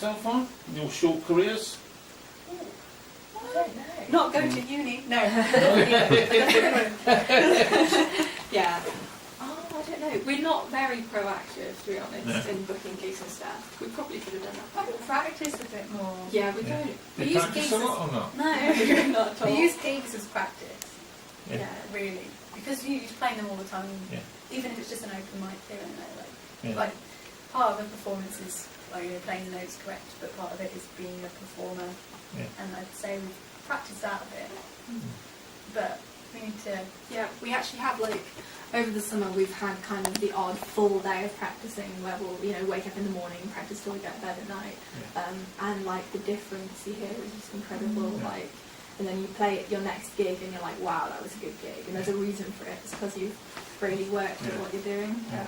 yourself on in your short careers? I don't know. Not go to uni. No. Yeah. Oh, I don't know. We're not very proactive, to be honest, No. in booking gigs and stuff. We probably could have done that. Probably practice a bit more. Yeah, we Yeah. don't. Do We you use practice gigs a as- lot or not? No. Not at all. We use gigs as practice. Yeah. Yeah, really. Because you're playing them all the time. Yeah. Even if it's just an open mic here and there. Yeah. Like part of a performance is playing the notes correct, but part of it is being a performer. Yeah. And I'd say we've practiced that a bit. But we need to. Yeah, we actually have over the summer we've had kind of the odd full day of practicing where we'll wake up in the morning and practice till we go to bed at night. Yeah. And the difference you hear is just incredible. Yeah. And then you play at your next gig and you're like, wow, that was a good gig. And there's a reason for it. It's because you've really worked at what you're doing. Yeah.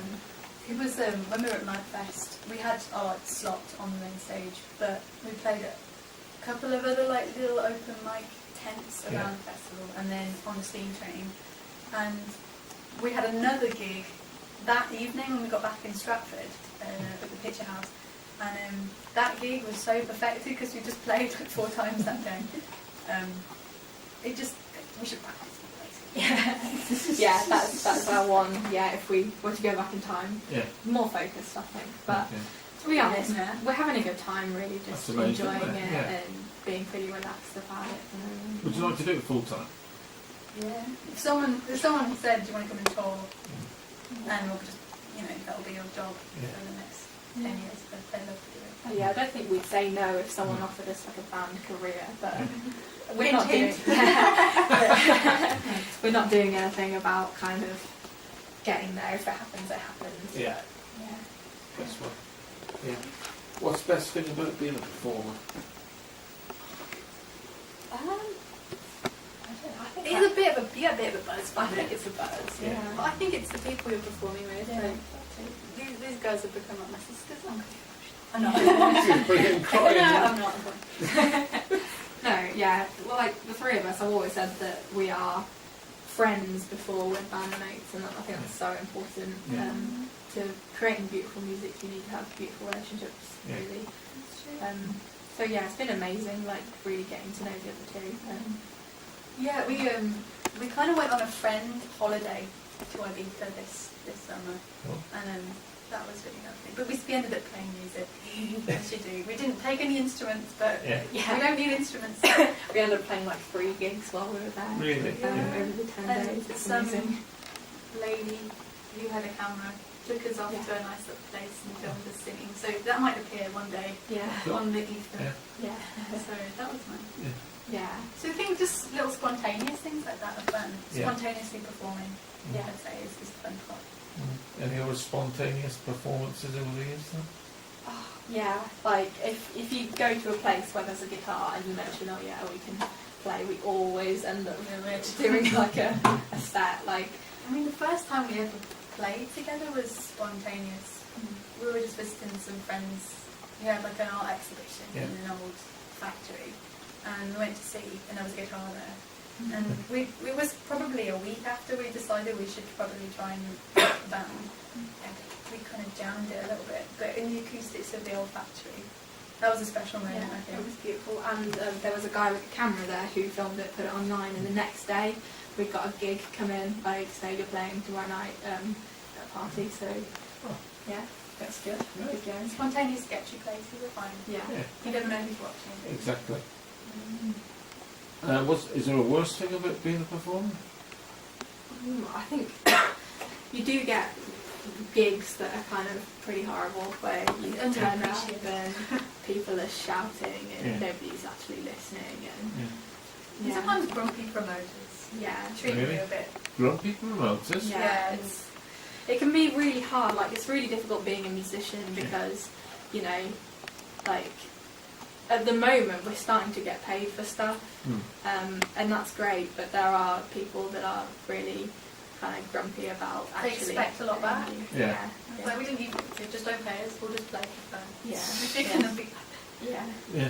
It was when we were at Nightfest, we had our slot on the main stage, but we played at a couple of other little open mic tents around the festival, and then on the steam train. And we had another gig that evening when we got back in Stratford at the Picture House, and that gig was so perfected because we just played 4 times that day. We should practice. Yeah, that's our one. Yeah, if we were to go back in time, Yeah. more focused, I think. But Okay. to be honest, Yeah. we're having a good time, really, just That's amazing, enjoying isn't it? it Yeah. and being pretty relaxed about it. Would you like to do it full time? Yeah. If someone said, "Do you want to come and tour?" and we'll just, that'll be your job Yeah. for the next 10 years, but they'd love to do it. Yeah, I don't think we'd say no if someone offered us a band career, but we're Hint, not doing. hint. We're not doing anything about kind of getting there. If it happens, it happens. Yeah. But, yeah. That's what. Yeah. What's the best thing about being a performer? I don't know. I think It's a bit of a buzz. I think it's a buzz. Yeah. Yeah. But I think it's the people you're performing with. Yeah. Like, these girls have become like my sisters. I'm She's brilliant crying. I'm not. No, yeah. Well, the 3 of us, I've always said that we are friends before we're bandmates, and I think that's so important. Yeah. To creating beautiful music, you need to have beautiful relationships, Yeah. really. So yeah, it's been amazing, really getting to know the other 2. Yeah, we kind of went on a friend holiday to Ibiza this summer, Oh. and that was really lovely. But we ended up playing music, as you do. We didn't take any instruments, but Yeah. we don't need instruments. We ended up playing 3 gigs while we were there. Really? Yeah. Over the 10 And days. It's some amazing. lady who had a camera took us off Yeah. to a nice little place and filmed us singing. So that might appear one day Yeah. on the ether. Yeah. Yeah. So that was nice. Yeah. So I think just little spontaneous things like that are fun. Yeah. Spontaneously performing, Yeah. I'd say, is the fun part. Any other spontaneous performances over the years then? Oh, yeah, if you go to a place where there's a guitar and you mention, oh yeah, we can play, we always end up doing a set. The first time we ever played together was spontaneous. We were just visiting some friends who had an art exhibition in an old factory, and we went to see, and there was a guitar there. And it was probably a week after we decided we should probably try and get the band. And we kind of jammed it a little bit, but in the acoustics of the old factory. That was a special moment, I It think. was beautiful, and there was a guy with a camera there who filmed it, put it online, and the next day we got a gig come in, say you're playing tomorrow night at a party, so yeah, that's good. Good going. Spontaneous, sketchy places are fine. Yeah. Yeah. You never know who's watching. Exactly. Is there a worst thing about being a performer? I think you do get gigs that are kind of pretty horrible, where you turn up and people are shouting and nobody's actually listening, and Sometimes grumpy promoters. Yeah, Treat Really? you a bit. Grumpy promoters? yeah, it can be really hard. It's really difficult being a musician because, at the moment we're starting to get paid for stuff, and that's great. But there are people that are really kind of grumpy about They actually. expect a lot back. Yeah. It's like, we didn't even just don't pay us. We'll just play for fun. Yeah. If you're gonna be. Yeah. Yeah.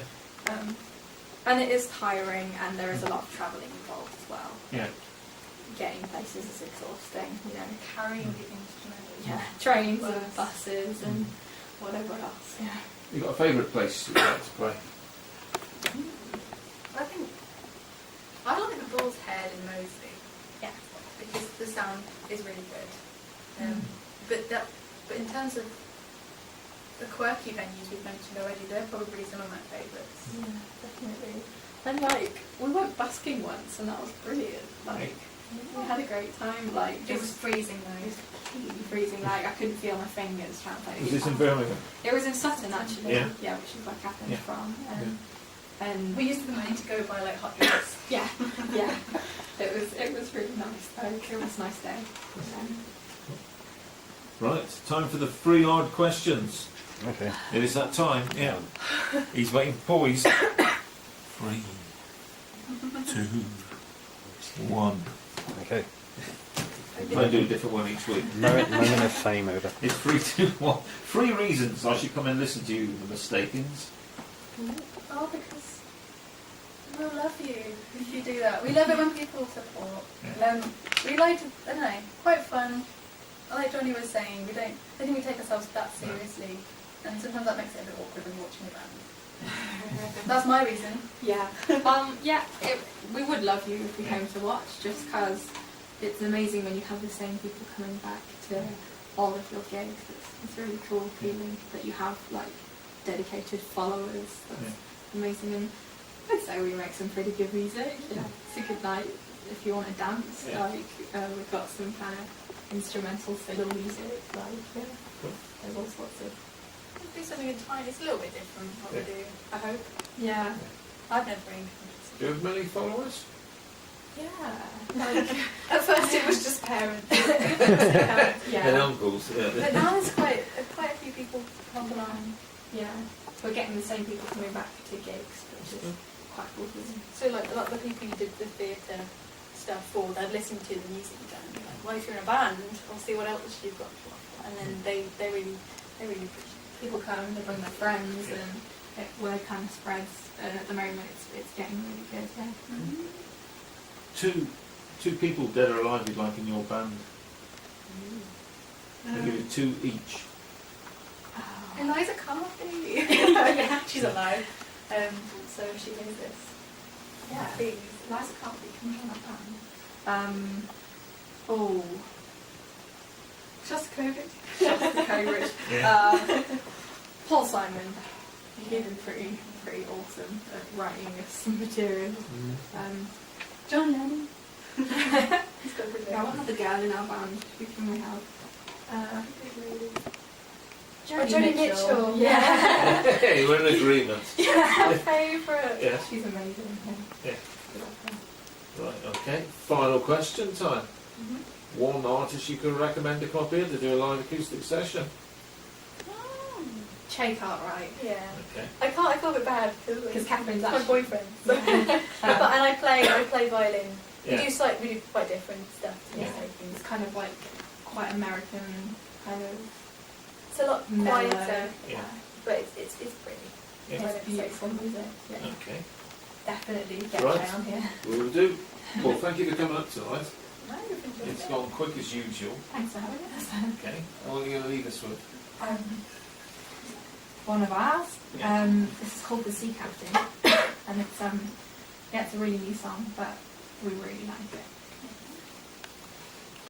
And it is tiring, and there is a lot of travelling involved as well. Yeah. Getting places is exhausting, Carrying the instrument. Yeah, trains Worse. and buses and whatever else. Yeah. You got a favourite place you'd like to play? I think I like the Bull's Head in Moseley. Yeah. Because the sound is really good. But in terms of the quirky venues we've mentioned already, they're probably some of my favourites. Yeah, definitely. And like, we went busking once, and that was brilliant. Like, we had a great time. Like, It was freezing though. it was completely freezing. Like, I couldn't feel my fingers trying to play. Was this in Birmingham? It was in Sutton actually. Yeah. Yeah, which is where Catherine's Yeah. from. And We used the money to go buy like hot drinks. yeah, yeah. It was really nice. Though. It was a nice day. Right, time for the 3 hard questions. Okay. It is that time, yeah. He's waiting for poise. 3, 2, 1. Okay. I do a different one each week. Moment of fame over. It's 3, 2, 1. 3 reasons I should come and listen to you, the Mistakings. Oh, because we'll love you if you do that. We love it when people support. Yeah. We like to, I don't know, quite fun. Like Johnny was saying, I don't think we take ourselves that seriously, and sometimes that makes it a bit awkward when watching a band. That's my reason. Yeah. We would love you if you came to watch, just because it's amazing when you have the same people coming back to all of your gigs. It's a really cool feeling that you have like dedicated followers. That's amazing, and I'd say we make some pretty good music. Yeah, it's a good night if you want to dance. Yeah. Like we've got some kind of instrumental fiddle music. Like there's all sorts of. Let's do something entirely, it's a little bit different what we do, I hope. Yeah. I've never been. Do you have many followers? Yeah. Like, At first it was just parents. yeah. And uncles, But yeah. now there's quite a few people come along. Yeah. We're getting the same people coming back to gigs, which is quite cool. So like a lot of the people you did the theatre stuff for, they'd listen to the music you've done and be like, well, if you're in a band, I'll see what else you've got to offer. And then they really appreciate it. People come, they bring their friends, and word kind of spreads. And at the moment, it's getting really good. Yeah. Mm-hmm. Two people, dead or alive, you'd like in your band. I'll give you 2 each. Oh. Eliza Carthy. Yeah, she's alive. So she knows this. Yeah. Please. Eliza Carthy, come join our band. Oh. Shostakovich. Shostakovich. Yeah. Paul Simon. He's been pretty awesome at writing us some material. John Lennon. He's got a good Yeah, name. what other girl in our band? Who can we have? Joni Mitchell. Yeah. Hey, we're in agreement. Yeah, my favourite. Yeah. She's amazing. Yeah. Good Right, okay. Final question time. Mm-hmm. One artist you could recommend to pop in to do a live acoustic session. Che Cartwright. Yeah. Okay. I feel a bit bad Because Catherine's my actually... boyfriend. And I play violin. Yeah. We do quite different stuff to Yeah. Mistakings. It's kind of like quite American, kind of It's a lot mellow. quieter, Yeah. but it's pretty. Yeah. I It's don't say beautiful so. music. Yeah. Okay. Definitely get Right. Che on here. We will do. Well, thank you for coming up tonight. No, you've enjoyed It's it. gone quick as usual. Thanks for having us. Okay. And what are you going to leave us with? One of ours. Yeah. This is called The Sea Captain, and it's a really new song, but we really like it.